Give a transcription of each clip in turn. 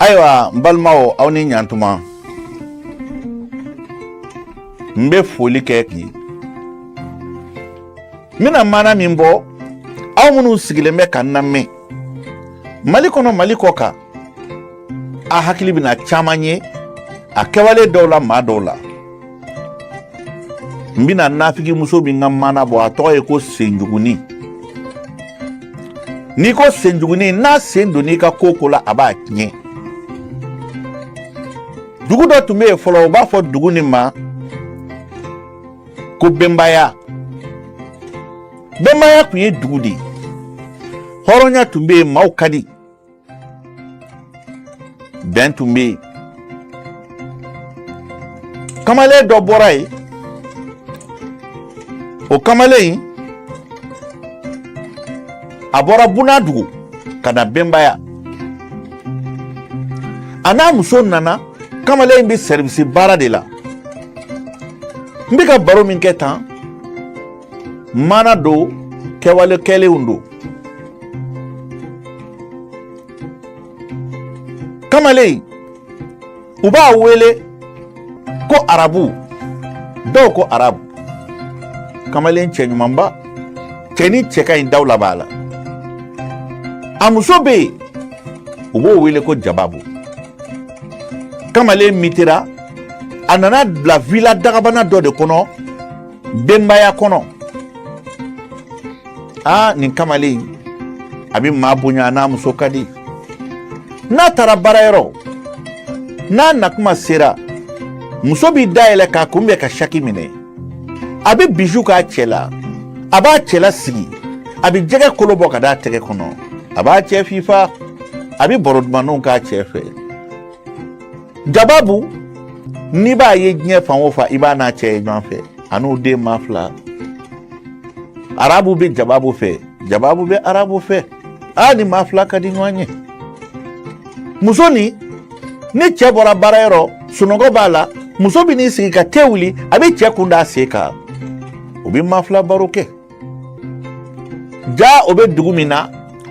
Ayiwa balmao aw ni ɲantuma n bɛ foli kɛ ki n bɛna maana min bɔ aw minnu sigilen bɛ ka n lamɛn Mali kɔnɔ Mali kɔ kan a hakili bɛna caman ye a kɛwale dɔw la maa dɔw la n bɛna nafigi muso min ka maana bɔ a tɔgɔ ye ko senjuguni n'i ko senjuguni n'a sen donn'i ka ko la a b'a tiɲɛ dugu dɔ tun bɛ yen fɔlɔ u b'a fɔ dugu nin ma ko Bɛnbaya tun ye dugu de ye hɔrɔnya tun bɛ yen maaw ka di bɛn tun bɛ yen kamalen dɔ bɔra yen o kamalen a bɔra Bunadugu ka na Bɛnbaya a n'a muso nana kamalen bɛ service baara de la n bɛ ka baro min kɛ tan maana do kɛwale kɛlenw do kamalen u b'a wele ko arabu dɔw ko arabu kamalen cɛ ɲumanba cɛ ni cɛ ka ɲi dawula b'a la a muso bɛ yen u b'o wele ko jababu kamalen mitira a nana bila villa dagabana dɔ de kɔnɔ Bɛnbaya kɔnɔ nin kamalen a bɛ maa bonya n'a muso ka di n'a taara baarayɔrɔ n'a nakuma sera muso b'i dayɛlɛ k'a kunbɛn ka saki minɛ a bɛ bijou k'a cɛ la a b'a cɛ la sigi a bɛ jɛgɛ kolo bɔ ka d'a tɛgɛ kɔnɔ a b'a cɛ fifa a bɛ baro dumanninw k'a cɛ fɛ jababu n'i b'a ye diɲɛ fan o fan i b'a n'a cɛ ye ɲɔgɔn fɛ a n'u den maa fila arabu bɛ jababu fɛ jababu bɛ arabu fɛ ni maa fila ka di ɲɔgɔn ye muso ni cɛ bɔra baarayɔrɔ sunɔgɔ b'a la muso bɛ n'i sigi ka te wuli a bɛ cɛ kun d'a sen kan u bɛ maa fila baro kɛ ja o bɛ dugu min na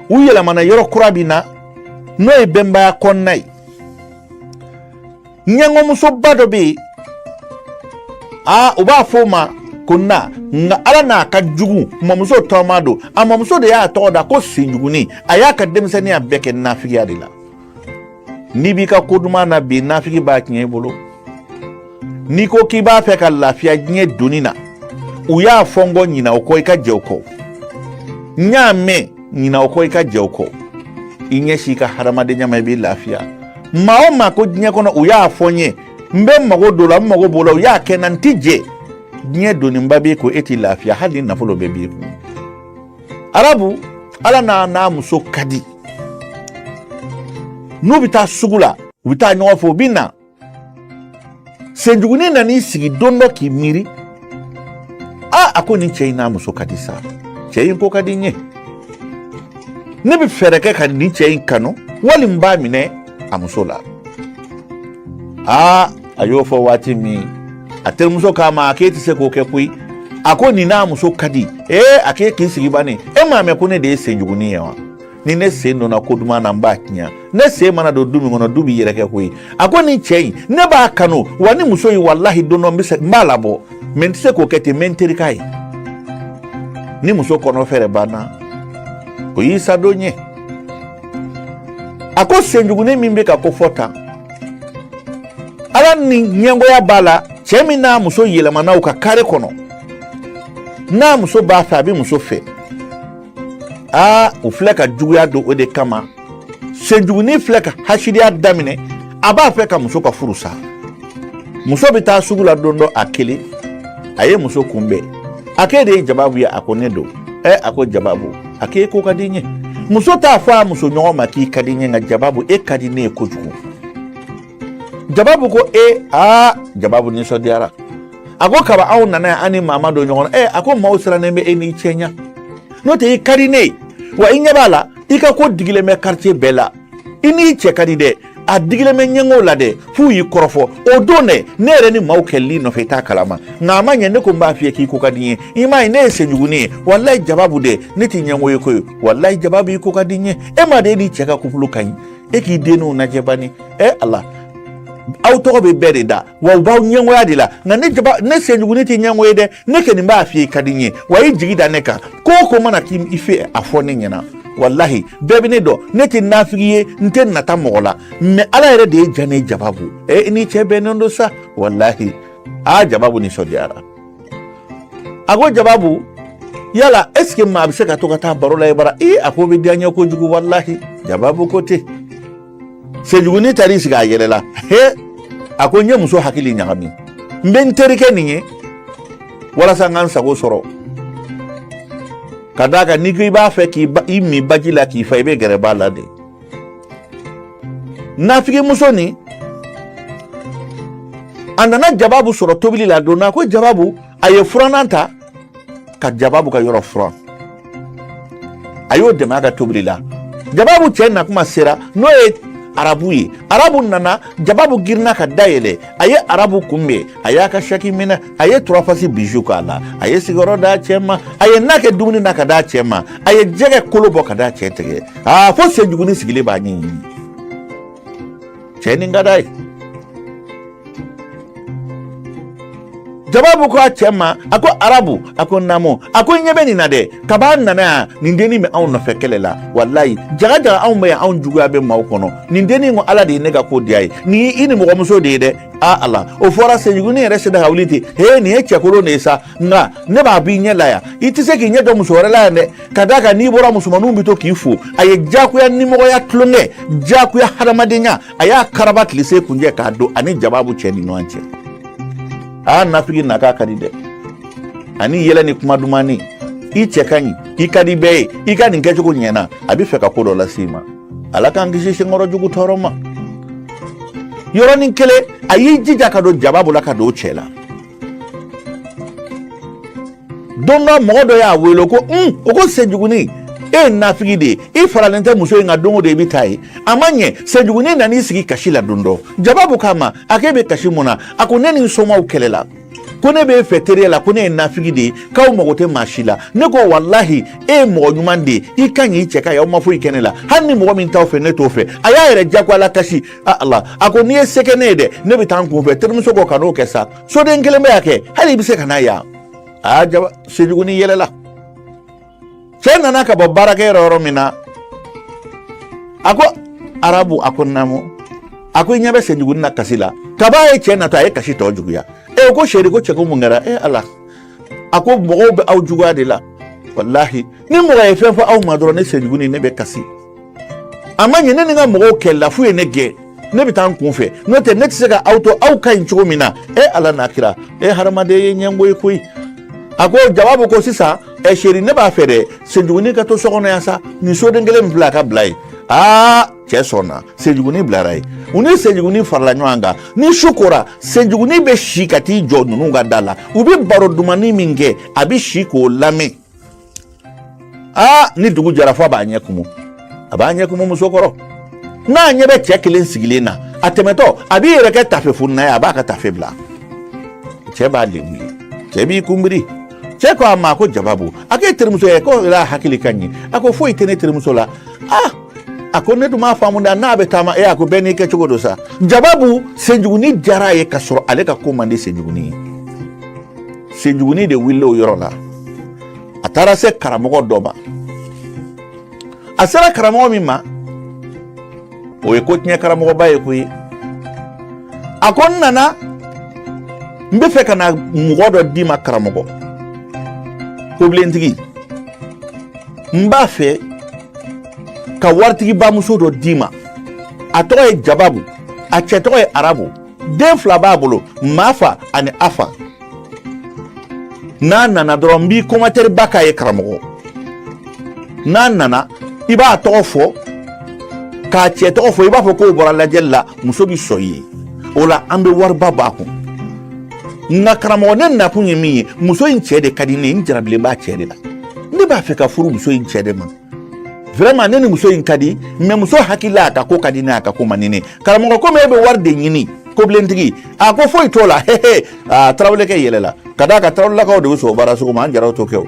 u yɛlɛmana yɔrɔ kura min na n'o ye Bɛnbaya kɔnɔna ye ɲɛngɔmusoba dɔ bɛ yen u b'a fɔ o ma ko nka ala n'a ka jugu mamuso tɔma don a mamuso de y'a tɔgɔ da ko senjuguni a y'a ka denmisɛnninya bɛɛ kɛ nafigiya de la n'i b'i ka ko duman na bi nafigi b'a tiɲɛ i bolo n'i ko k'i b'a fɛ ka lafiya diɲɛ donni na u y'a fɔ n kɔ ɲina o kɔ i ka jɛ o kɔ n y'a mɛn ɲina o kɔ i ka jɛ o kɔ i ɲɛsin i ka hadamadenya ma i b'i lafiya maa o maa ko diɲɛ kɔnɔ u y'a fɔ n ye n bɛ mago don la n mago b'o la u y'a kɛ n na n ti jɛ diɲɛ donniba b'i ko e t'i lafiya hali ni nafolo bɛɛ b'i kun arabu ala n'a muso ka di n'u bɛ taa sugu la u bɛ taa ɲɔgɔn fɛ u bɛ na senjuguni nan'i sigi don dɔ k'i miiri a ko nin cɛ in n'a muso ka di sa cɛ in ko ka di n ye ne bɛ fɛɛrɛ kɛ ka nin cɛ in kanu wali n b'a minɛ a muso la a y'o fɔ waati min a terimuso k'a ma a k'e tɛ se k'o kɛ koyi a ko nin n'a muso ka di a k'e k'i sigi bannen e m'a mɛn ko ne de ye senjuguni ye wa ni ne sen donna ko duman na n b'a tiɲɛ ne sen mana don du min kɔnɔ du b'i yɛrɛ kɛ koyi a ko nin cɛ in ne b'a kanu wa ni muso in walahi don dɔ n b'a labɔ mɛ n tɛ se k'o kɛ ten n bɛ n terika ye ni muso kɔnɔ fɛrɛ banna o y'i sadon ye a ko senjuguni min bɛ ka ko fɔ tan ala ni ɲɛngoya b'a la cɛ min n'a muso yɛlɛmana u ka kare kɔnɔ n'a muso b'a fɛ a bɛ muso fɛ u filɛ ka juguya don o de kama senjuguni filɛ ka hasidiya daminɛ a b'a fɛ ka muso ka furu sa muso bɛ taa sugu la don dɔ a kelen a ye muso kunbɛn a k'e de ye jababu ye a ko ne don a ko jababu a k'e ko ka di n ye muso t'a fɔ a muso ɲɔgɔn ma k'i ka di n ye nka jababu e ka di ne ye kojugu jababu ko jababu nisɔndiyara a ko kaba aw nana yan an ni maa ma don ɲɔgɔn na a ko maaw sirannen bɛ e n'i cɛ ɲɛ n'o tɛ i ka di ne ye wa i ɲɛ b'a la i ka ko digilen bɛ quartier bɛɛ la i n'i cɛ ka di dɛ a digilen bɛ ɲɛngow la dɛ f'u y'i kɔrɔfɔ o don dɛ ne yɛrɛ ni maaw kɛlɛli nɔfɛ i t'a kalama nka a ma ɲɛ ne ko n b'a f'i ye k'i ko ka di n ye i m'a ye ne ye senjuguni ye walayi jababu dɛ ne t'i ɲɛngo ye koyi walayi jababu i ko ka di n ye e m'a de e n'i cɛ ka couple ka ɲi e k'i denw lajɛ bani Allah aw tɔgɔ bɛ bɛɛ de da wa u b'aw ɲɛngoya de la nka ne senjuguni tɛ ɲɛngo ye dɛ ne kɔni b'a f'i ye ka di n ye wa i jigi da ne kan ko o ko mana k'i fɛ a fɔ ne ɲɛna wallahi bɛɛ bɛ ne dɔn ne tɛ nafigi ye n tɛ nata mɔgɔ la mais ala yɛrɛ de ye ja ne Jababu ni cɛ bɛnnen don sa wallahi Jababu nisɔndiyara a ko Jababu yala est ce que maa bɛ se ka to ka taa baro la ye bara a ko bɛ diya n ye kojugu wallahi Jababu ko ten senjuguni taar'i sigi a yɛrɛ la a ko n ye muso hakili ɲagami n bɛ n terikɛ nin ye walasa n ka n sago sɔrɔ ka d'a kan n'i ko i b'a fɛ k'i min baji la k'i fa i bɛ gɛrɛ b'a la de nafigi muso nin a nana Jababu sɔrɔ tobili la don na ko Jababu a ye furanan ta ka Jababu ka yɔrɔ furan a y'o dɛmɛ a ka tobili la Jababu cɛ na kuma sera n'o ye arabu ye arabu nana Jababu girinna ka dayɛlɛ a ye arabu kunbɛn a y'a ka saki minɛ a ye turafasi bijou k'a la a ye sigiyɔrɔ d'a cɛ ma a ye na kɛ dumuni na ka d'a cɛ ma a ye jɛgɛ kolo bɔ ka d'a cɛ tigɛ fo senjuguni sigilen b'a ɲɛɲini cɛ nin ka d'a ye Jababu ko a cɛ ma a ko arabu a ko naamu a ko ɲɛ bɛ nin na dɛ kab'a nana yan nin dennin bɛ anw nɔfɛ kɛlɛ la wallahi jaga anw bɛ yan anw juguya bɛ maaw kɔnɔ nin dennin ko ala de ye ne ka ko diya ye nin i ni mɔgɔmuso de ye dɛ Allah o fɔra senjuguni yɛrɛ sera ka wuli ten nin ye cɛkolon de ye sa nka ne b'a b'i ɲɛ la yan i tɛ se k'i ɲɛ dɔn muso wɛrɛ la yan dɛ ka d'a kan n'i bɔra musomaninw bɛ to k'i fo a ye jagoya nimɔgɔya tulonkɛ jagoya hadamadenya a y'a karaba tilise kunjɛ k'a don ani Jababu cɛ ni ɲɔgɔn cɛ nafigi naka ka di dɛ ani yɛlɛ ni kuma dumani i cɛ ka ɲi i ka di bɛɛ ye i ka nin kɛcogo ɲɛna a bɛ fɛ ka ko dɔ lase i ma ala k'an kisi senkɔrɔ jugu tɔɔrɔ ma yɔrɔnin kelen a y'i jija ka don Jababu la ka don cɛ la don dɔ mɔgɔ dɔ y'a wele ko o ko senjuguni ye nafigi de ye i faralen tɛ muso in ka don o don i bɛ taa ye a ma ɲɛ senjuguni nan'i sigi kasi la don dɔ Jababu k'a ma a k'e bɛ kasi mun na a ko ne ni n somaw kɛlɛ la ko ne b'e fɛ teriya la ko ne ye nafigi de ye k'aw mago tɛ maa si la ne ko wallahi e ye mɔgɔ ɲuman de ye i ka ɲi i cɛ ka ye aw ma foyi kɛ ne la hali ni mɔgɔ min t'aw fɛ ne t'o fɛ a y'a yɛrɛ jagoya la kasi Allah a ko n'i ye se kɛ ne ye dɛ ne bɛ taa n kun fɛ terimuso ko ka n'o kɛ sa soden kelen bɛ y'a kɛ hali i bɛ se ka n'a yan senjuguni yɛlɛla cɛ nana ka bɔ baarakɛyɔrɔ yɔrɔ min na a ko arabu a ko naamu a ko i ɲɛ bɛ senjuguni na kasi la kab'a ye cɛ natɔ a ye kasi tɔ juguya o ko seri ko cɛ ko mun kɛra Allah a ko mɔgɔw bɛ aw juguya de la wallahi ni mɔgɔ ye fɛn fɔ aw ma dɔrɔn ne senjuguni ne bɛ kasi a ma ɲɛ ne ni n ka mɔgɔw kɛlɛla f'u ye ne gɛn ne bɛ taa n kun fɛ n'o tɛ ne tɛ se ka aw to aw ka ɲi cogo min na Allah n'a kira hadamaden ye ɲɛngo ye koyi a ko Jababu ko sisan seri ne b'a fɛ dɛ senjuguni ka to so kɔnɔ yan sa nin soden kelen min filɛ a ka bila ye cɛ sɔnna senjuguni bilara ye u ni senjuguni farala ɲɔgɔn kan ni su kora senjuguni bɛ si ka t'i jɔ ninnu ka da la u bɛ baro dumani min kɛ a bɛ si k'o lamɛn ni dugu jɛra fɔ a b'a ɲɛ kumu a b'a ɲɛ kumu muso kɔrɔ n'a ɲɛ bɛ cɛ kelen sigilen na a tɛmɛtɔ a b'i yɛrɛ kɛ tafe fununa ye a b'a ka tafe bila cɛ b'a lebu ye cɛ b'i kunbiri cɛ ko a ma ko Jababu a ko e terimuso ye ko yɛrɛ hakili ka ɲi a ko foyi tɛ ne terimuso la a ko ne dun m'a faamu da n'a bɛ taama a ko bɛɛ n'i kɛcogo don sa Jababu senjuguni diyara a ye ka sɔrɔ ale ka ko man di senjuguni ye senjuguni de wulila o yɔrɔ la a taara se karamɔgɔ dɔ ma a sera karamɔgɔ min ma o ye ko tiɲɛ karamɔgɔba ye koyi a ko n nana n bɛ fɛ ka na mɔgɔ dɔ d'i ma karamɔgɔ kobilentigi n b'a fɛ ka waritigi bamuso dɔ d'i ma a tɔgɔ ye Jababu a cɛ tɔgɔ ye arabu den fila b'a bolo Mafa ani Afa n'a nana dɔrɔn n b'i commentaire ba k'a ye karamɔgɔ n'a nana i b'a tɔgɔ fɔ k'a cɛ tɔgɔ fɔ i b'a fɔ k'o bɔra lajɛli la muso bi sɔn i ye o la an bɛ wariba b'a kun nka karamɔgɔ ne nakun ye min ye muso in cɛ de ka di ne ye n jarabilen b'a cɛ de la ne b'a fɛ ka furu muso in cɛ de ma vraiment ne ni muso in ka di mais muso hakili a ka ko ka di ne a ka ko man di ne karamɔgɔ komi e bɛ wari de ɲini kobilentigi a ko foyi t'o la tarawelekɛ yɛlɛla ka d'a kan tarawelelakaw de bɛ sɔn o baara sugu ma an jaraw t'o kɛ o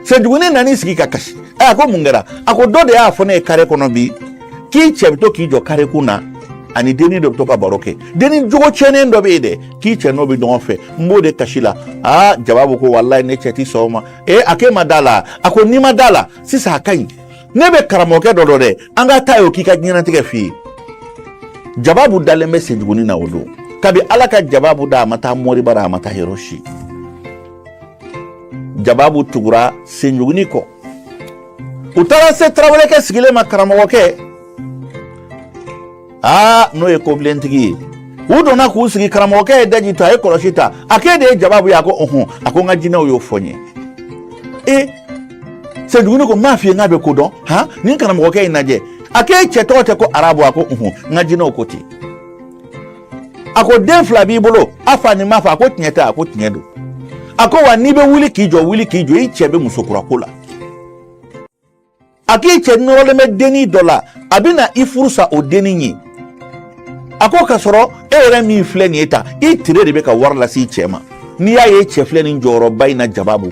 senjuguni nan'i sigi ka kasi a ko mun kɛra a ko dɔ de y'a fɔ ne ye carré kɔnɔ bi k'i cɛ bɛ to k'i jɔ kare kun na ani denni dɔ bɛ to ka baro kɛ denni jogo cɛnnen dɔ bɛ yen dɛ k'i cɛ n'o bɛ ɲɔgɔn fɛ n b'o de kasi la Jababu ko walayi ne cɛ ti sɔn o ma a k'e ma da la a ko n'i ma da la sisan a ka ɲi ne bɛ karamɔgɔkɛ dɔ dɛ an ka taa y'o k'i ka ɲɛnatigɛ f'i ye Jababu dalen bɛ Senjuguni na o don kabi Ala ka Jababu da a ma taa Moribara a ma taa yɔrɔ si Jababu tugura Senjuguni kɔ u taara se Tarawelekɛ sigilen ma karamɔgɔkɛ n'o ye kobilentigi ye u donna k'u sigi karamɔgɔkɛ ye daji to a ye kɔlɔsi ta a k'e de ye Jababu ye a ko a ko n ka jinɛw y'o fɔ n ye Senjuguni ko m'a f'i ye n k'a bɛ ko dɔn nin karamɔgɔkɛ in lajɛ a k'e cɛ tɔgɔ tɛ ko Arabu a ko n ka jinɛw ko ten a ko den fila b'i bolo a fa ni m'a fa a ko tiɲɛ tɛ a ko tiɲɛ don a ko wa n'i bɛ wuli k'i jɔ i cɛ bɛ musokurako la a k'i cɛ nɔrɔlen bɛ denni dɔ la a bɛ na i furu sa o denni ye a ko ka sɔrɔ e yɛrɛ min filɛ nin ye ta i tire de bɛ ka wari lase i cɛ ma n'i y'a ye cɛ filɛ nin jɔyɔrɔba in na Jababu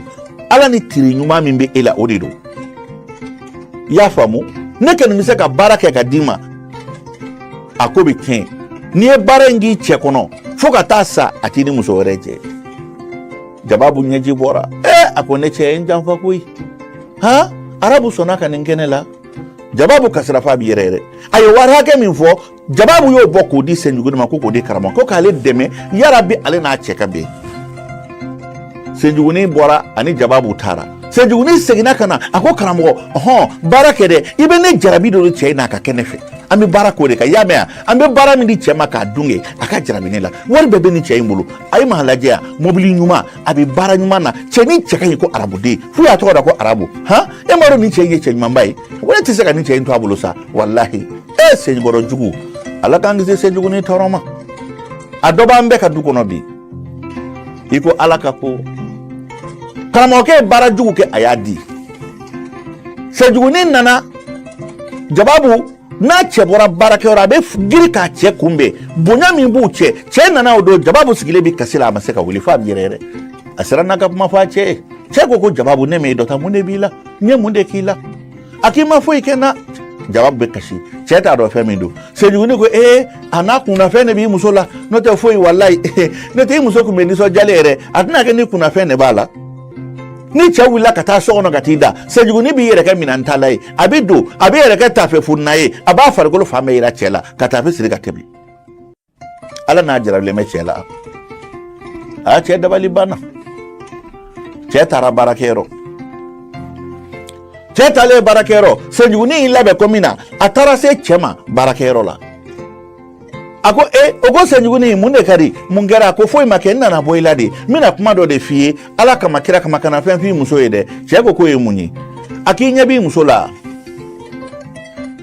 Ala ni tire ɲuman min bɛ e la o de don i y'a faamu ne kɔni bɛ se ka baara kɛ ka d'i ma a ko bɛ tiɲɛ n'i ye baara in k'i cɛ kɔnɔ fo ka taa sa a t'i ni muso wɛrɛ cɛ Jababu ɲɛji bɔra a ko ne cɛ ye n janfa koyi Arabu sɔnna ka nin kɛ ne la Jababu kasira fa bi yɛrɛ a ye wari hakɛ min fɔ Jababu y'o bɔ k'o di Senjuguni ma ko k'o di karamɔgɔ ko k'ale dɛmɛ yarabi ale n'a cɛ ka bɛn Senjuguni bɔra ani Jababu taara Senjuguni seginna ka na a ko karamɔgɔ baara kɛ dɛ i bɛ ne jarabi dɔ cɛ in n'a ka kɛ ne fɛ an bɛ baara k'o de kan i y'a mɛn an bɛ baara min di cɛ ma k'a dun kɛ a ka jarabi ne la wari bɛɛ bɛ nin cɛ in bolo a ye maa lajɛ yan mobili ɲuman a bɛ baara ɲuman na cɛ ni cɛ ka ɲi ko Arabuden f'u y'a tɔgɔ da ko Arabu e m'a dɔn nin cɛ in ye cɛ ɲumanba ye wa ne tɛ se ka nin cɛ in to a bolo sa walahi Senjikɔrɔ jugu Ala k'an kisi Senjuguni tɔɔrɔ ma a dɔ b'an bɛɛ ka du kɔnɔ bi i ko Ala ka ko karamɔgɔkɛ ye baara jugu kɛ a y'a di Senjuguni nana Jababu n'a cɛ bɔra baarakɛyɔrɔ a bɛ giri k'a cɛ kunbɛn bonya min b'u cɛ nana o don Jababu sigilen bɛ kasi la a ma se ka wuli f'a bɛ yɛrɛ a sera n'a ka kuma fɔ a cɛ ko Jababu ne m'e dɔ ta mun de b'i la n ye mun de k'i la a k'i ma foyi kɛ n na Jababu bɛ kasi cɛ t'a dɔn fɛn min don Senjuguni ko a n'a kunnafɛn de b'i muso la n'o tɛ foyi walayi n'o tɛ i muso tun bɛ nisɔndiyalen yɛrɛ a tɛna kɛ ni kunnafɛn de b'a la ni cɛ wulila ka taa so kɔnɔ ka t'i da Senjuguni b'i yɛrɛ kɛ minɛn tala ye a bɛ don a bɛ yɛrɛ kɛ tafe funna ye a b'a farikolo fan bɛɛ yira cɛ la ka tafe siri ka tɛmɛ Ala n'a jarabilen bɛ cɛ la cɛ dabali banna cɛ taara baarakɛyɔrɔ cɛ taalen baarakɛyɔrɔ Senjuguni y'i labɛn ko min na a taara se cɛ ma baarakɛyɔrɔ la a ko o ko Senjuguni mun de ka di mun kɛra a ko foyi ma kɛ n nana bɔ i la de n bɛna kuma dɔ de f'i ye Ala kama kira kama kana fɛn f'i muso ye dɛ cɛ ko k'o ye mun ye a k'i ɲɛ b'i muso la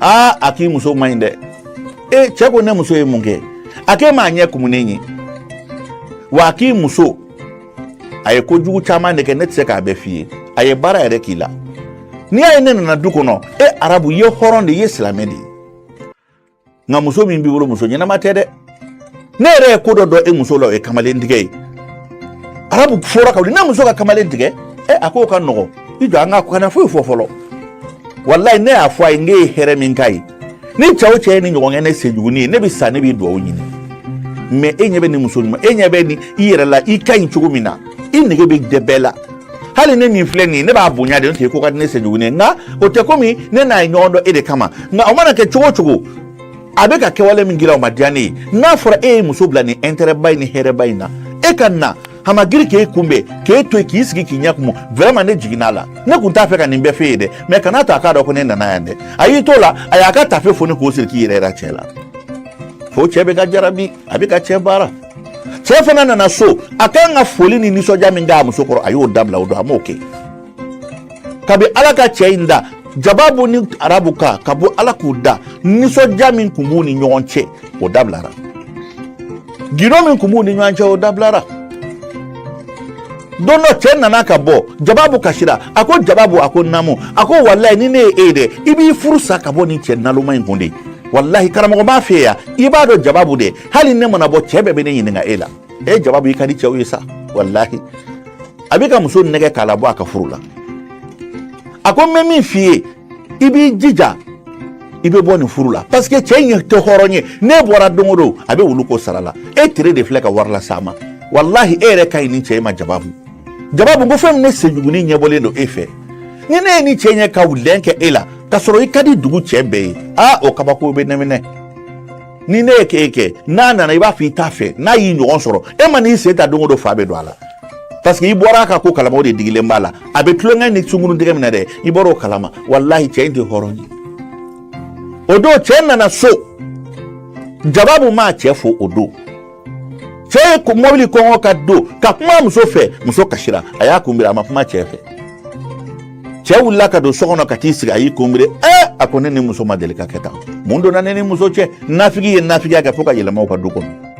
a k'i muso man ɲi dɛ cɛ ko ne muso ye mun kɛ a k'e m'a ɲɛ kumunen ye wa a k'i muso a ye kojugu caman de kɛ ne tɛ se k'a bɛɛ f'i ye a ye baara yɛrɛ k'i la n'i y'a ye ne nana du kɔnɔ Arabu i ye hɔrɔn de i ye silamɛ de ye nka muso min b'i bolo muso ɲɛnama tɛ dɛ ne yɛrɛ ye ko dɔ dɔn e muso la o ye kamalen tigɛ ye Arabu fɔra ka wuli ne muso ka kamalen tigɛ a ko ka nɔgɔ i jɔ an ka kana foyi fɔ fɔlɔ walayi ne y'a fɔ a ye n ye hɛrɛ min k'a ye ni cɛ o cɛ ye ni ɲɔgɔn kɛ ne Senjuguni ye ne bɛ sa ne bɛ dugawu ɲini mais e ɲɛ bɛ ni muso ɲuman e ɲɛ bɛ ni i yɛrɛ la i ka ɲi cogo min na i nege bɛ dɛ bɛɛ la hali ne min filɛ nin ye ne b'a bonya de n'o tɛ ko ka di ne Senjuguni ye nka o tɛ komi ne n'a ye ɲɔgɔn dɔn e de kama nka o mana kɛ cogo o cogo a bɛ ka kɛwale min kɛra o ma diya ne ye n'a fɔra e ye muso bila ni intérêt ba in ni hɛrɛ ba in na e ka na a ma giri k'e kunbɛn k'e to yen k'i sigi k'i ɲɛ kumu vraiment ne jiginna a la ne kun t'a fɛ ka nin bɛɛ f'e ye dɛ mais kana to a k'a dɔn ko ne nana yan dɛ a y'i to la a y'a ka tafe foni k'o siri k'i yɛrɛ yira cɛ la fo cɛ bɛ ka jarabi a bɛ ka cɛ baara cɛ fana nana so a kan ka foli ni nisɔndiya min k'a muso kɔrɔ a y'o dabila o don a m'o kɛ kabi Ala ka cɛ in da Jababu ni Arabu ka bɔ Ala k'u da nisɔndiya min tun b'u ni ɲɔgɔn cɛ o dabilara gindo min tun b'u ni ɲɔgɔn cɛ o dabilara don dɔ cɛ nana ka bɔ Jababu kasira a ko Jababu a ko naamu a ko walayi ni ne ye e dɛ i b'i furu sa ka bɔ nin cɛ naloma in kun de walayi karamɔgɔ b'a fɛ yan i b'a dɔn Jababu de hali ne mana bɔ cɛ bɛɛ bɛ ne ɲininka e la Jababu i ka di cɛw ye sa walayi a bɛ ka muso nɛgɛ k'a labɔ a ka furu la a ko n bɛ min f'i ye i b'i jija ibe bɔ nin furu la parce que cɛ in tɛ hɔrɔn ye ne bɔra don o don a bɛ wulu ko sara la e tere de filɛ ka wari la s'a ma wallahi e yɛrɛ ka ɲi ni cɛ ma Jababu ko fɛn min ne Senjuguni ɲɛbɔlen don e fɛ ni ne ye ni cɛ ɲɛ ka lɛn kɛ e la ka sɔrɔ i ka di dugu cɛ bɛɛ ye o kabako bɛ nɛminɛ ni ne ye kɛ n'a nana i b'a fɔ i t'a fɛ n'a y'i ɲɔgɔn sɔrɔ e ma n'i sen ta don o don fa bɛ don a la parce que i bɔra a ka ko kalama o de digilen b'a la a bɛ tulonkɛ ni sunkuru tigɛ minɛ dɛ i bɔra o kalama wallahi cɛ in tɛ hɔrɔn ye o don cɛ nana so Jababu m'a cɛ fo o don cɛ ye mobili kɔngɔ ka don ka kuma muso fɛ muso kasira a y'a kunbiri a ma kuma cɛ fɛ cɛ wulila ka don so kɔnɔ ka t'i sigi a y'i kunbiri a ko ne ni muso ma deli ka kɛ tan mun donna ne ni muso cɛ nafigi ye nafigiya kɛ fo ka yɛlɛma u ka du kɔnɔ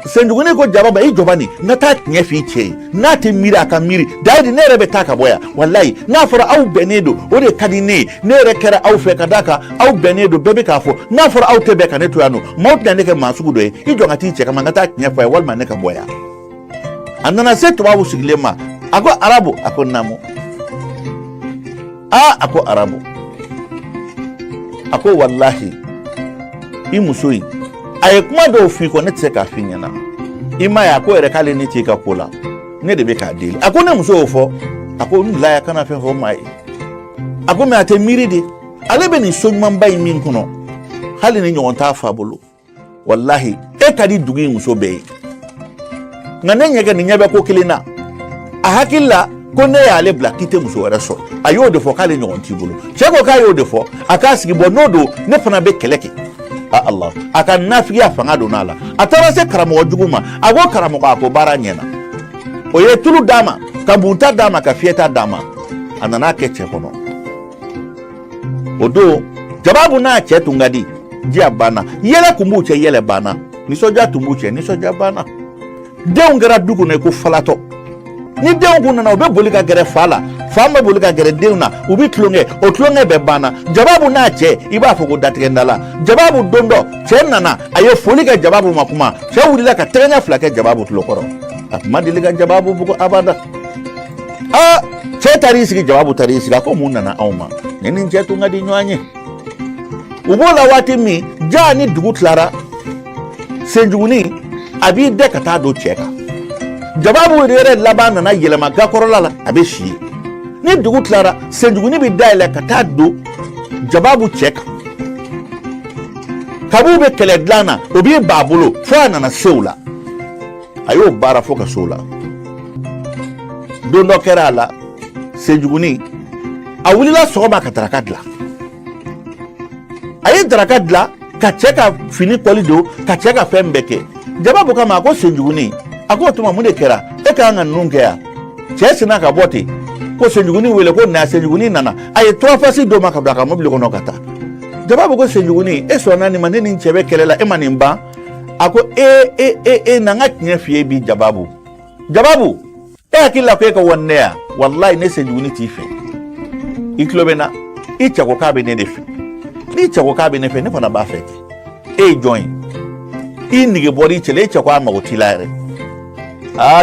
Senjuguni ko Jababu i jɔba nin n ka taa tiɲɛ f'i cɛ ye n'a tɛ miiri a ka miiri dayidi ne yɛrɛ bɛ taa ka bɔ yan wallahi n'a fɔra aw bɛnnen don o de ka di ne ye ne yɛrɛ kɛra aw fɛ ka d'a kan aw bɛnnen don bɛɛ bɛ k'a fɔ n'a fɔra aw tɛ bɛn ka ne to yan nɔ maaw tɛna ne kɛ maa sugu dɔ ye i jɔ ka t'i cɛ kama n ka taa tiɲɛ fɔ a ye walima ne ka bɔ yan a nana se tubabu sigilen ma a ko arabu a ko naamu a ko arabu a ko wallahi i muso in a ye kuma dɔw f'i kɔ ne tɛ se k'a f'i ɲɛna i m'a ye a ko yɛrɛ k'ale ne t'i ka ko la ne de bɛ k'a deli a ko ne muso y'o fɔ a ko n laya kana fɛn fɔ maa ye a ko mɛ a tɛ miiri de ale bɛ nin so ɲumanba in min kɔnɔ hali ni ɲɔgɔn t'a fa bolo wallahi e ka di dugu in muso bɛɛ ye nka ne ɲɛ kɛ nin ɲɛ bɛ ko kelen na a hakili la ko ne y'ale bila k'i tɛ muso wɛrɛ sɔrɔ a y'o de fɔ k'ale ɲɔgɔn t'i bolo cɛ ko k'a y'o de fɔ a k'a sigi bɔ n'o don ne fana bɛ kɛlɛ kɛ Allah a ka nafigiya fanga donna a la a taara se karamɔgɔ jugu ma a ko karamɔgɔ a ko baara ɲɛna o ye tulu d'a ma ka bunta d'a ma ka fiyɛta d'a ma a nana kɛ cɛ kɔnɔ o don Jababu n'a cɛ tun ka di diya banna yɛlɛ kun b'u cɛ yɛlɛ banna nisɔndiya tun b'u cɛ nisɔndiya banna denw kɛra du kɔnɔ i ko falatɔ ni denw kun nana u bɛ boli ka gɛrɛ fa la fa bɛ boli ka gɛrɛ denw na u bɛ tulonkɛ o tulonkɛ bɛɛ banna Jababu n'a cɛ i b'a fɔ ko datigɛnda la Jababu don dɔ cɛ nana a ye foli kɛ Jababu ma kuma cɛ wulila ka tɛgɛɲɛ fila kɛ Jababu tulo kɔrɔ a kun ma deli ka Jababu bugo abada cɛ taar'i sigi Jababu taar'i sigi a ko mun nana anw ma ne ni cɛ tun ka di ɲɔgɔn ye u b'o la waati min ja ni dugu tilara Senjuguni a b'i dɛ ka taa don cɛ kan Jababu yɛrɛ laban nana yɛlɛma gakɔrɔla la a bɛ si ye ni dugu tilara Senjuguni bɛ dayɛlɛ ka taa don Jababu cɛ kan kab'u bɛ kɛlɛ dilan na o b'i b'a bolo fo a nana se o la a y'o baara fo ka se o la don dɔ kɛra a la Senjuguni a wulila sɔgɔma ka daraka dilan a ye daraka dilan ka cɛ ka fini kɔli don ka cɛ ka fɛn bɛɛ kɛ Jababu kama a ko Senjuguni a ko o tuma mun de kɛra e ka kan ka ninnu kɛ yan cɛ sinna ka bɔ ten ko Senjuguni wele ko na Senjuguni nana a ye turafasi dɔ ma ka bila a ka mobili kɔnɔ ka taa Jababu ko Senjuguni e sɔnna nin ma ne ni cɛ bɛ kɛlɛ la e ma nin ban a ko na n ka tiɲɛ f'i ye bi Jababu e hakili la ko e ka wari ne yan wallahi ne Senjuguni t'i fɛ i tulo bɛ n na i cɛ ko k'a bɛ ne de fɛ n'i cɛ ko k'a bɛ ne fɛ ne fana b'a fɛ e ye jɔn ye i nege bɔra i cɛ la e cɛ ko a mago t'i la yɛrɛ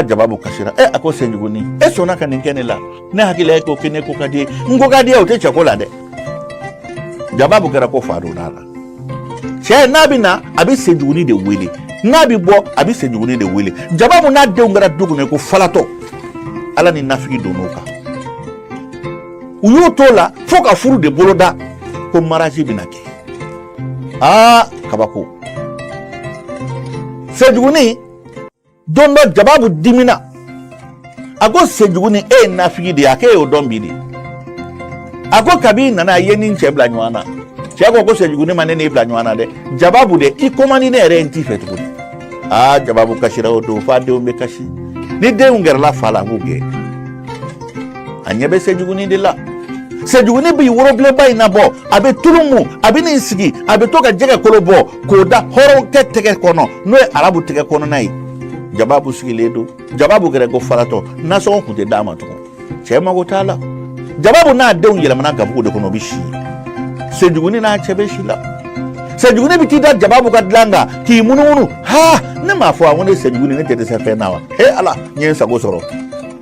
Jababu kasira a ko Senjuguni e sɔnna ka nin kɛ ne la ne hakili la e ko kɛ ne ko ka di ye n ko ka di ye o tɛ cɛ ko la dɛ Jababu kɛra ko fa donna a la cɛ n'a bɛ na a bɛ Senjuguni de wele n'a bɛ bɔ a bɛ Senjuguni de wele Jababu n'a denw kɛra du kɔnɔ ko falatɔ Ala ni nafigi donn'o kan u y'o t'o la fo ka furu de boloda ko mariage bɛna kɛ kabako Senjuguni don dɔ Jababu dimina a ko Senjuguni e ye nafigi de ye a ko e y'o dɔn bi de a ko kabi nana a ye ni cɛ bila ɲɔgɔn na cɛ ko Senjuguni ma ne n'e bila ɲɔgɔn na dɛ Jababu de i ko man di ne yɛrɛ n t'i fɛ tuguni Jababu kasira o don f'a denw bɛ kasi ni denw gɛrɛla fa la a b'u gɛn a ɲɛ bɛ Senjuguni de la Senjuguni bɛ worobilenba in nabɔ a bɛ tulu mun a bɛ nin sigi a bɛ to ka jɛgɛ kolo bɔ k'o da hɔrɔnkɛ tɛgɛ kɔnɔ n'o ye arabu tɛgɛ kɔnɔna ye Jababu sigilen don Jababu kɛra ko faratɔ nasɔngɔ tun tɛ d'a ma tugun cɛ mago t'a la Jababu n'a denw yɛlɛmana gabugu de kɔnɔ o bɛ si Senjuguni n'a cɛ bɛ si la Senjuguni bɛ t'i da Jababu ka dilan kan k'i munumunu ne m'a fɔ a ko ne Senjuguni ne tɛ dɛsɛ fɛn na wa Ala n ye n sago sɔrɔ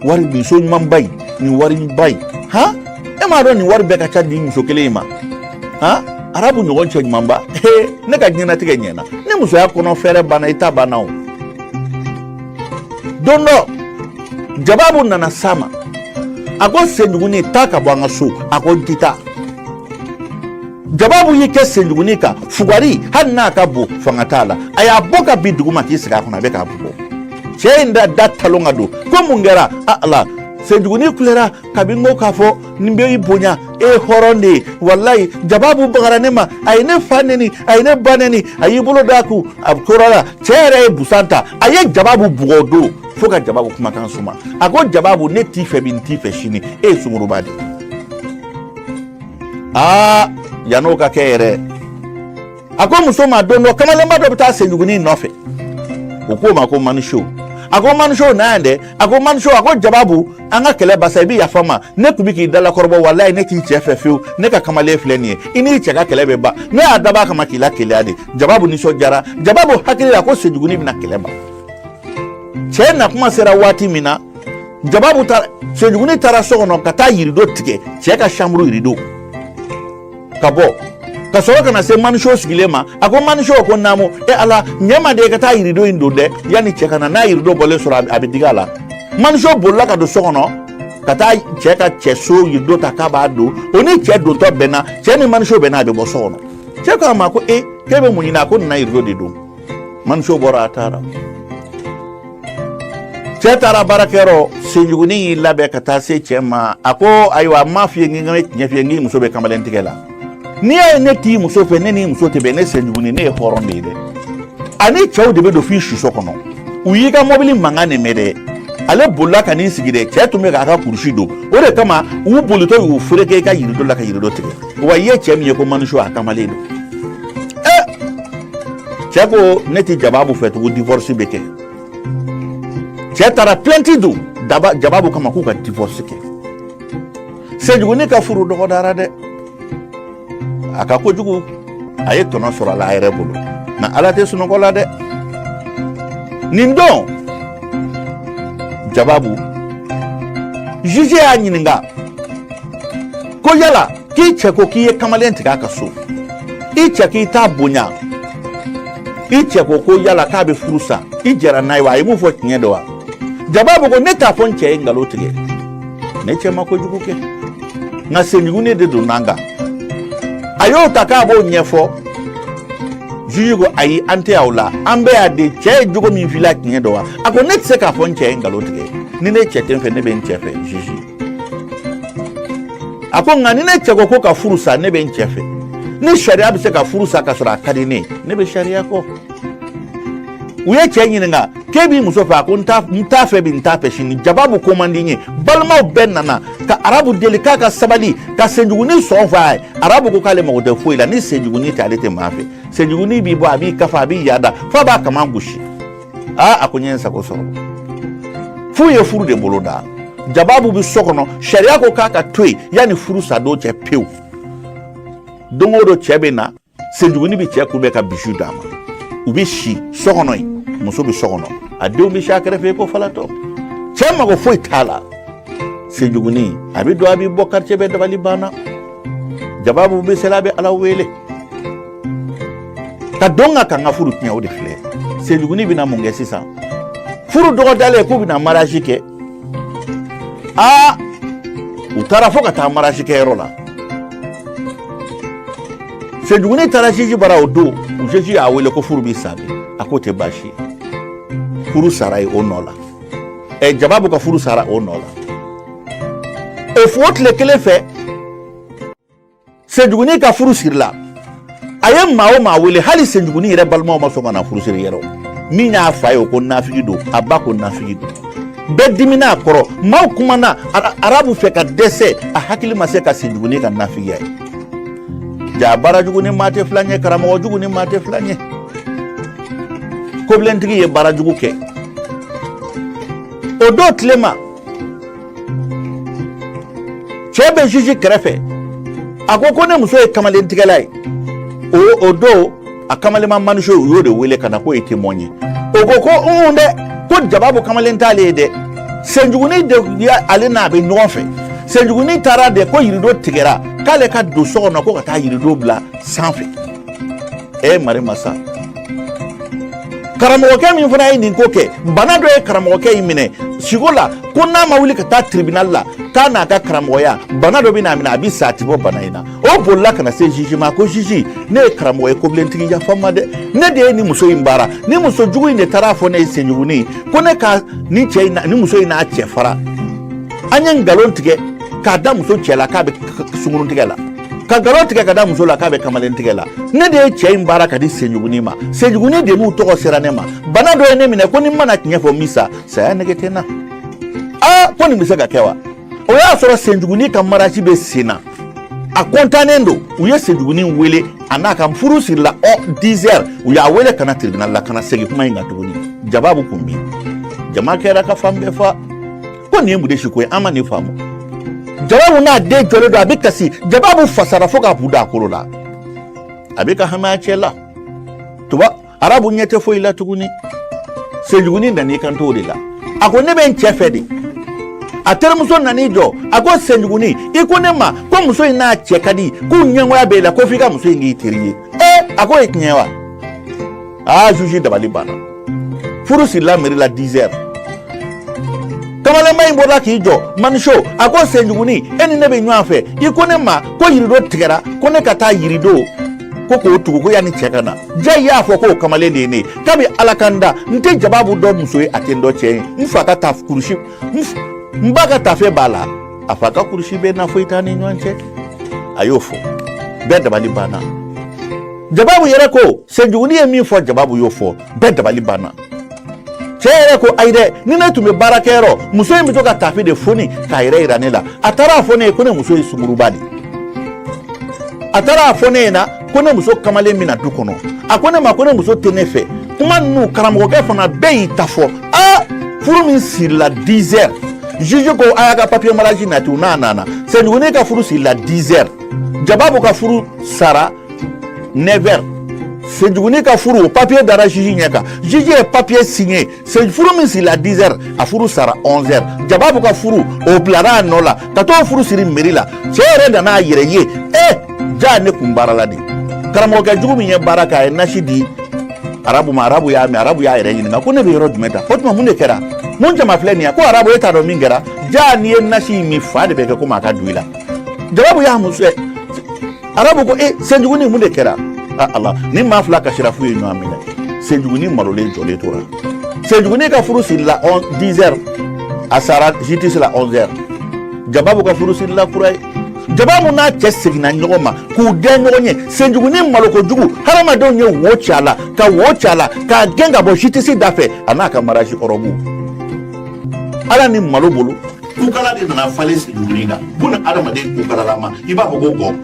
wari nin so ɲumanba in nin wari ba in e m'a dɔn nin wari bɛɛ ka ca di muso kelen in ma arabu ɲɔgɔn cɛ ɲuman ba ne ka diɲɛnatigɛ ɲɛna ni musoya kɔnɔ fɛrɛ banna i ta banna o don dɔ Jababu nana sama a ko Senjuguni taa ka bɔ an ka so a ko n ti taa Jababu y'i kɛ Senjuguni kan fugari hali n'a ka bon fanga t'a la a y'a bɔ ka bin dugu ma k'i sigi a kɔnɔ a bɛ k'a bugɔ cɛ in da talon ka don ko mun kɛra ala Senjuguni kulera kabini n ko k'a fɔ nin bɛ i bonya e hɔrɔn de ye walayi Jababu bagara ne ma a ye ne fa neni a ye ne ba neni a y'i bolo d'a kun a tora la cɛ yɛrɛ ye busan ta a ye Jababu bugɔ don fo ka Jababu kumakan suma a ko Jababu ne t'i fɛ bi n t'i fɛ sini e ye sunguruba de yan'o ka kɛ yɛrɛ a ko muso ma don dɔ kamalenba dɔ bɛ taa Senjuguni nɔfɛ o ko ma ko Manisho a ko Manisho n'a yan dɛ a ko Manisho a ko Jababu an ka kɛlɛ basa i bɛ yafa ma ne tun bɛ k'i dalakɔrɔbɔ walayi ne t'i cɛ fɛ fiyewu ne ka kamalen filɛ nin ye i n'i cɛ ka kɛlɛ bɛ ban ne y'a dabɔ a kama k'i la keleya de Jababu nisɔndiyara Jababu hakili la ko Senjuguni bɛna kɛlɛ ban cɛ na kuma sera waati min na Jababu taara Senjuguni taara so kɔnɔ ka taa yirido tigɛ cɛ ka chambre yirido ka bɔ ka sɔrɔ ka na se Manisho sigilen ma a ko Manisho ko naamu ala ɲɛma de ka taa yirido in don dɛ yanni cɛ ka na n'a yirido bɔlen sɔrɔ a bɛ digi a la Manisho bolila ka don so kɔnɔ ka taa cɛ ka cɛ so yirido ta k'a b'a don o ni cɛ dontɔ bɛnna cɛ ni Manisho bɛnna a bɛ bɔ so kɔnɔ cɛ ko a ma ko k'e bɛ mun ɲini a ko nin na yirido de don Manisho bɔra a taara cɛ taara baarakɛyɔrɔ Senjuguni y'i labɛn ka taa se cɛ ma a ko ayiwa n m'a f'i ye n ka tiɲɛ f'i ye n k'i muso bɛ kamalen tigɛ la n'i y'a ye ne t'i muso fɛ ne n'i muso tɛ bɛn ne Senjuguni ne ye hɔrɔn de ye dɛ ani cɛw de bɛ don f'i suso kɔnɔ u y'i ka mɔbili mankan de mɛn dɛ ale bolila ka n'i sigi dɛ cɛ tun bɛ k'a ka kurusi don o de kama u bolitɔ y'u fereke i ka yirido la ka yirido tigɛ wa i ye cɛ min ye ko Manisho a kamalen don cɛ ko ne tɛ Jababu fɛ tugun divorce bɛ kɛ cɛ taara plainte don Jababu kama k'u ka divorce kɛ Senjuguni ka furu dɔgɔdara dɛ a ka kojugu a ye tɔnɔ sɔrɔ a la a yɛrɛ bolo nka ala tɛ sunɔgɔ la dɛ nin don Jababu juge y'a ɲininka ko yala k'i cɛ ko k'i ye kamalen tigɛ a ka so i cɛ k'i t'a bonya i cɛ ko yala k'a bɛ furu sa i jɛra n'a ye wa a ye mun fɔ tiɲɛ dɔ wa Jababu ko ne t'a fɔ n cɛ ye nkalon tigɛ ne cɛ ma kojugu kɛ nka Senjuguni de don n'an kan a y'o ta k'a b'o ɲɛfɔ juge ko ayi an tɛ y'aw la an bɛ yan de cɛ ye jogo min f'i la tiɲɛ dɔ wa a ko ne tɛ se k'a fɔ n cɛ ye nkalon tigɛ ni ne cɛ tɛ n fɛ ne bɛ n cɛ fɛ juge a ko nka ni ne cɛ ko ka furu sa ne bɛ n cɛ fɛ ni sariya bɛ se ka furu sa ka sɔrɔ a ka di ne ye ne bɛ sariya kɔ u ye cɛ ɲininka k'e b'i muso fɛ a ko n t'a fɛ bi n t'a fɛ sini Jababu ko man di n ye balimaw bɛɛ nana ka arabu deli k'a ka sabali ka Senjuguni sɔn fɔ a ye arabu ko k'ale mago tɛ foyi la ni Senjuguni tɛ ale tɛ maa fɛ Senjuguni b'i bɔ a b'i kafa a b'i yaada fo a b'a kama gosi a ko n ye n sago sɔrɔ f'u ye furu de bolo da Jababu bɛ so kɔnɔ sariya ko k'a ka to yen yanni furu sa don cɛ pewu don o don cɛ bɛ na Senjuguni bɛ cɛ kunbɛn ka bisi d'a ma u bɛ si so kɔnɔ yen muso bɛ so kɔnɔ a denw bɛ si a kɛrɛfɛ ko falatɔ cɛ mago foyi t'a la Senjuguni a bɛ don a bɛ bɔ quartier bɛɛ dabali banna Jababu bɛ sela a bɛ ala wele ka dɔn ka kan ka furu tiɲɛ o de filɛ Senjuguni bɛna mun kɛ sisan furu dɔgɔdalen k'u bɛna mariage kɛ u taara fo ka taa mariage kɛyɔrɔ la Senjuguni taara juge bara o don juge y'a wele ko furu bɛ sa a ko tɛ baasi furu sara ye o nɔ la Jababu ka furu sara o nɔ la fo tile kelen fɛ Senjuguni ka furu sirila a ye maa o maa wele hali Senjuguni yɛrɛ balimaw ma sɔn ka na furu siri yɛrɛ min y'a fa ye o ko nafigi don a ba ko nafigi don bɛɛ dimina a kɔrɔ maaw kumana arabu fɛ ka dɛsɛ a hakili ma se ka Senjuguni ka nafigiya ye ja baarajugu ni maa tɛ fila ɲɛ karamɔgɔ jugu ni maa tɛ fila ɲɛ kobilentigi ye baarajugu kɛ o don tilema cɛ bɛ juge kɛrɛfɛ a ko ne muso ye kamalentigɛla ye o don a kamalenma Manisho u y'o de wele ka na ko e témoin ye o ko dɛ ko Jababu kamalen t'ale ye dɛ Senjuguni de ale n'a bɛ ɲɔgɔn fɛ Senjuguni taara de ko yirido tigɛra k'ale ka don so kɔnɔ ko ka taa yirido bila sanfɛ mari masa karamɔgɔkɛ min fana ye nin ko kɛ bana dɔ ye karamɔgɔkɛ in minɛ siko la ko n'a ma wuli ka taa tribunal la k'a n'a ka karamɔgɔya bana dɔ bɛna minɛ a bɛ sa a tɛ bɔ bana in na o bolila ka na se juge ma ko juge ne ye karamɔgɔ ye ko bilentigi yafa ma dɛ ne de ye ni muso in baara ni muso jugu in de taara fɔ ne ye senjuguni ko ne ka ni cɛ in ni muso in n'a cɛ fara an ye nkalon tigɛ k'a da muso cɛ la k'a bɛ sunkurun tigɛ la ka nkalon tigɛ ka da muso la k'a bɛ kamalen tigɛ la ne de ye cɛ in baara ka di senjuguni ma senjuguni de b'u tɔgɔ sera ne ma bana dɔ ye ne minɛ ko ni n mana tiɲɛ fɔ min sa saya nege tɛ n na ko nin bɛ se ka kɛ wa o y'a sɔrɔ senjuguni ka mariage bɛ sen na a kɔntannen don u ye senjuguni wele a n'a ka furu sirila 10 heures u y'a wele ka na tribunal la ka na segin kuma in kan tuguni jababu kun bɛ jama kɛra ka fan bɛɛ fa ko nin ye mun de si ko ye an ma nin faamu jababu n'a den jɔlen don a bɛ kasi jababu fasara fo k'a bu da a kolo la a bɛ ka hamaya cɛ la arabu ɲɛ tɛ foyi la tuguni senjuguni nan'i kan t'o de la a ko ne bɛ n cɛ fɛ de a terimuso nan'i jɔ a ko senjuguni i ko ne ma ko muso in n'a cɛ ka di k'u ɲɛngoya b'e la ko f'i ka muso in k'i teri ye a ko ye tiɲɛ wa juge dabali banna furu sirila mairie la 10 heures kamalenba in bɔra k'i jɔ maniso a ko senjuguni e ni ne bɛ ɲɔgɔn fɛ i ko ne ma ko yirido tigɛra ko ne ka taa yirido ko k'o tugu ko yanni cɛ ka na jɛ y'a fɔ k'o kamalen de ye ne kabi ala kan da n tɛ jababu dɔ muso ye a tɛ n dɔ cɛ ye n fa ka taa kurusi n ba ka tafe b'a la a fa ka kurusi bɛ na foyi t'a ni ɲɔgɔn cɛ a y'o fɔ bɛɛ dabali banna jababu yɛrɛ ko senjuguni ye min fɔ jababu y'o fɔ bɛɛ dabali banna cɛ yɛrɛ ko ayi dɛ ni ne tun bɛ baarakɛyɔrɔ muso in bɛ to ka tafe de foni k'a yɛrɛ yira ne la a taara a fɔ ne ye ko ne muso ye sunguruba de a taara a fɔ ne ɲɛna ko ne muso kamalen bɛna du kɔnɔ a ko ne ma ko ne muso tɛ ne fɛ kuma ninnu karamɔgɔkɛ fana bɛɛ y'i ta fɔ furu min sirila 10 heures juge ko a y'a ka papier mariage nati u n'a nana senjuguni ka furu sirila 10 heures jababu ka furu sara 9 heures senjuguni ka furu papier dara juge ɲɛ kan juge ye papier signé furu min sirila 10 heures a furu sara 11 heures jababu ka furu o bilara a nɔ la ka t'o furu siri mairie la cɛ yɛrɛ nana a yɛrɛ ye ja ne kun baara la de karamɔgɔkɛ jugu min ye baara kɛ a ye nasi di arabu ma arabu y'a mɛn arabu y'a yɛrɛ ɲininka ko ne bɛ yɔrɔ jumɛn ta o tuma mun de kɛra mun jama filɛ nin ye ko arabu e t'a dɔn min kɛra ja n'i ye nasi in min fa de bɛ kɛ komi a ka du i la jababu y'a muso ye arabu ko senjuguni mun de kɛra ala ni maa fila kasira fu ye ɲɔgɔn minɛ senjuguni malolen jɔlen tora senjuguni ka furu sirila 10 heures a sara justice la 11 heures jababu ka furu sirila kura ye jababu n'a cɛ seginna ɲɔgɔn ma k'u dɛn ɲɔgɔn ye senjuguni malokojugu hadamadenw ye wo ci a la ka wo ci a la k'a gɛn ka bɔ justice da fɛ a n'a ka mariage ɔrɔbu ala ni malo bolo kukala de nana falen senjuguni kan buna adamaden kukalalama i b'a fɔ ko gɔ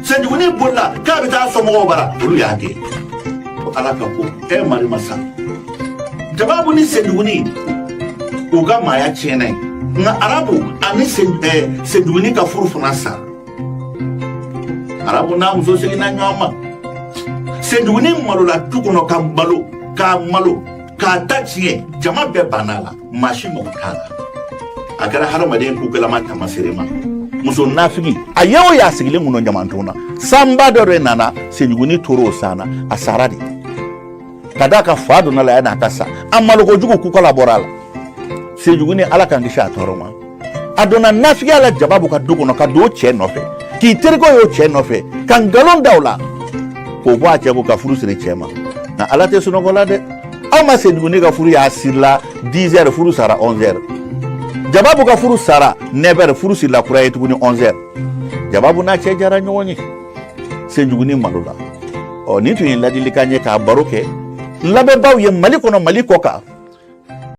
senjuguni bolila k'a bɛ taa somɔgɔw bara olu y'a kɛ ko ala ka ko mari masa jababu ni senjuguni u ka maaya tiɲɛna ye nka arabu ani senjuguni ka furu fana sa arabu n'a muso seginna ɲɔgɔn ma senjuguni malola du kɔnɔ k'a malo k'a ta tiɲɛ jama bɛɛ banna la maa si mago t'a la a kɛra hadamaden kukalama tamasere ma muso nafigi a ye o y'a sigilen kɔnɔ ɲamanton na sanba dɔ de nana senjuguni tora o san na a sara de ka d'a ka fa donna la yanni a ka sa a malokojugu kukala bɔra a la senjuguni ala k'an kisi a tɔɔrɔ ma a donna nafigiya la jababu ka du kɔnɔ ka don o cɛ nɔfɛ k'i terikɛ y'o cɛ nɔfɛ ka nkalon da o la k'o bɔ a cɛ ko ka furu siri cɛ ma nka ala tɛ sunɔgɔ la dɛ aw ma senjuguni ka furu y'a sirila 10 heures furu sara 11 heures jababu ka furu sara 9 heures furu sirila kura ye tuguni 11 heures jababu n'a cɛ jara ɲɔgɔn ye senjuguni malo la nin tun ye ladilikan ye k'a baro kɛ n lamɛnbaaw ye mali kɔnɔ mali kɔ kan